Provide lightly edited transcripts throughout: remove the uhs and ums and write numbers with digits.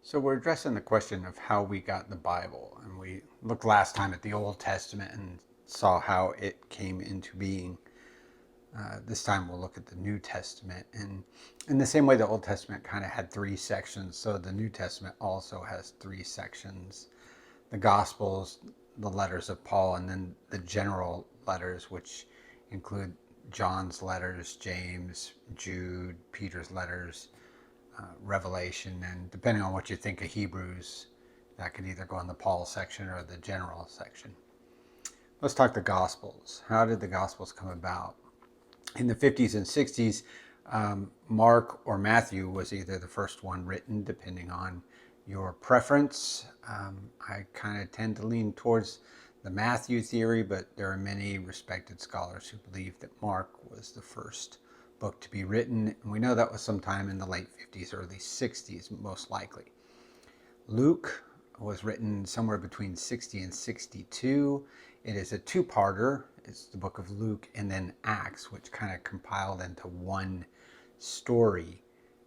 So we're addressing the question of how we got the Bible, and we looked last time at the Old Testament and saw how it came into being. This time we'll look at the New Testament, and in the same way the Old Testament kind of had three sections, so the New Testament also has three sections: the Gospels, the letters of Paul, and then the general letters, which include John's letters, James, Jude, Peter's letters, Revelation, and depending on what you think of Hebrews, that could either go in the Paul section or the general section. Let's talk the Gospels. How did the Gospels come about? In the 50s and 60s, Mark or Matthew was either the first one written, depending on your preference. I kind of tend to lean towards the Matthew theory, but there are many respected scholars who believe that Mark was the first book to be written, and we know that was sometime in the late 50s, early 60s, most likely. Luke was written somewhere between 60 and 62. It is a two-parter. It's the book of Luke and then Acts, which kind of compiled into one story.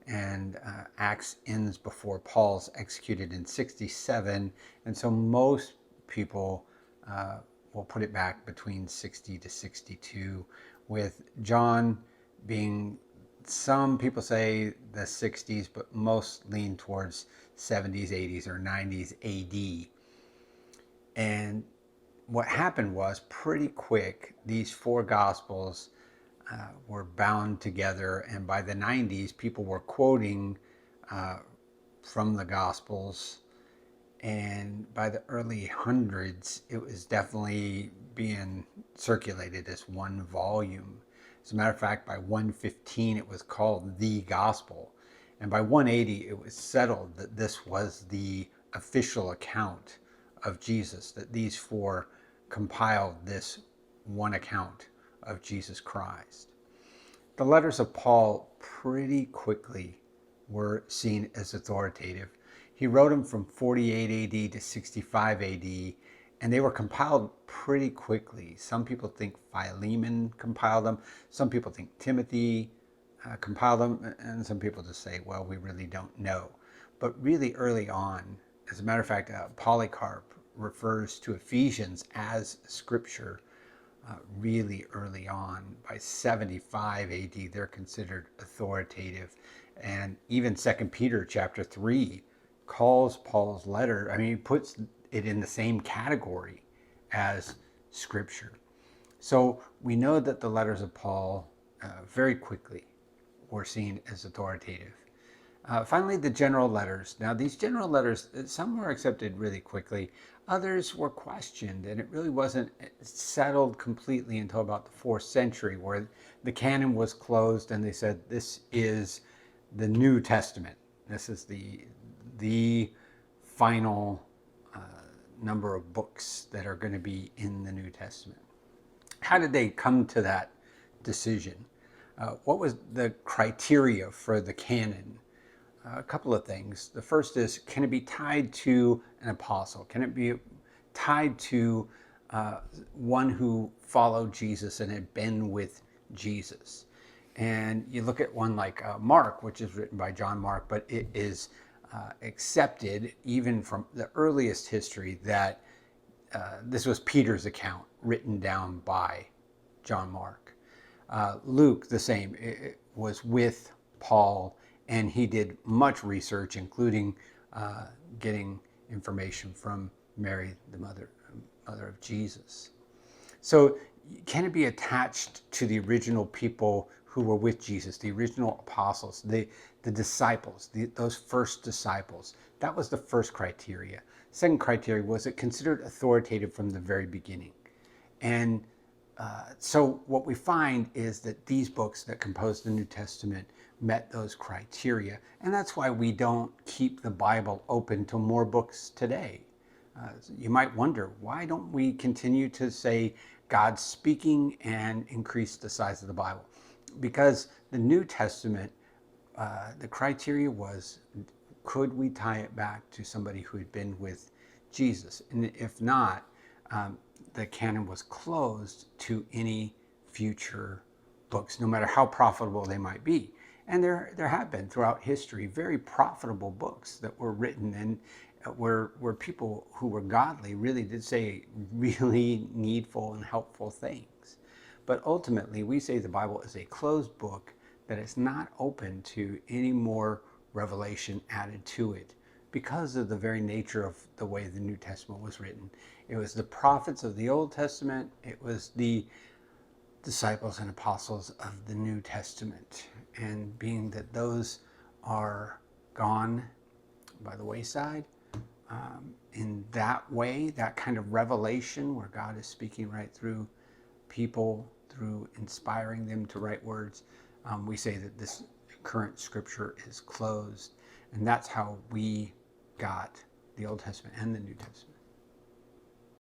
And Acts ends before Paul's executed in 67, and so most people will put it back between 60 to 62, with John being, some people say the 60s, but most lean towards 70s, 80s, or 90s AD. And what happened was, pretty quick, these four Gospels were bound together, and by the 90s, people were quoting from the Gospels, and by the early hundreds, it was definitely being circulated as one volume. As a matter of fact, by 115, it was called the Gospel, and by 180, it was settled that this was the official account of Jesus, that these four compiled this one account of Jesus Christ. The letters of Paul pretty quickly were seen as authoritative. He wrote them from 48 AD to 65 AD, and they were compiled pretty quickly. Some people think Philemon compiled them. Some people think Timothy compiled them, and some people just say, well, we really don't know. But really early on, as a matter of fact, Polycarp refers to Ephesians as scripture really early on. By 75 AD, they're considered authoritative. And even 2 Peter chapter 3 calls Paul's letter, he puts it in the same category as scripture. So we know that the letters of Paul very quickly were seen as authoritative. Finally, the general letters. Now, these general letters, some were accepted really quickly. Others were questioned, and it really wasn't settled completely until about the 4th century, where the canon was closed and they said, this is the New Testament. This is the final number of books that are going to be in the New Testament. How did they come to that decision? What was the criteria for the canon? A couple of things. The first is, can it be tied to an apostle? Can it be tied to one who followed Jesus and had been with Jesus? And you look at one like Mark, which is written by John Mark, but it is accepted even from the earliest history that this was Peter's account written down by John Mark. Luke, the same. It was with Paul, and he did much research, including getting information from Mary, the mother of Jesus. So can it be attached to the original people who were with Jesus, the original apostles, the disciples, those first disciples? That was the first criteria. Second criteria, was it considered authoritative from the very beginning? And so what we find is that these books that compose the New Testament met those criteria. And that's why we don't keep the Bible open to more books today. You might wonder, why don't we continue to say God's speaking and increase the size of the Bible? Because the New Testament, the criteria was, could we tie it back to somebody who had been with Jesus? And if not, the canon was closed to any future books, no matter how profitable they might be. And there have been throughout history very profitable books that were written, and where people who were godly really did say really needful and helpful things. But ultimately, we say the Bible is a closed book, that it's not open to any more revelation added to it because of the very nature of the way the New Testament was written. It was the prophets of the Old Testament, it was the disciples and apostles of the New Testament. And being that those are gone by the wayside, in that way, that kind of revelation where God is speaking right through people, through inspiring them to write words, we say that this current scripture is closed. And that's how we got the Old Testament and the New Testament.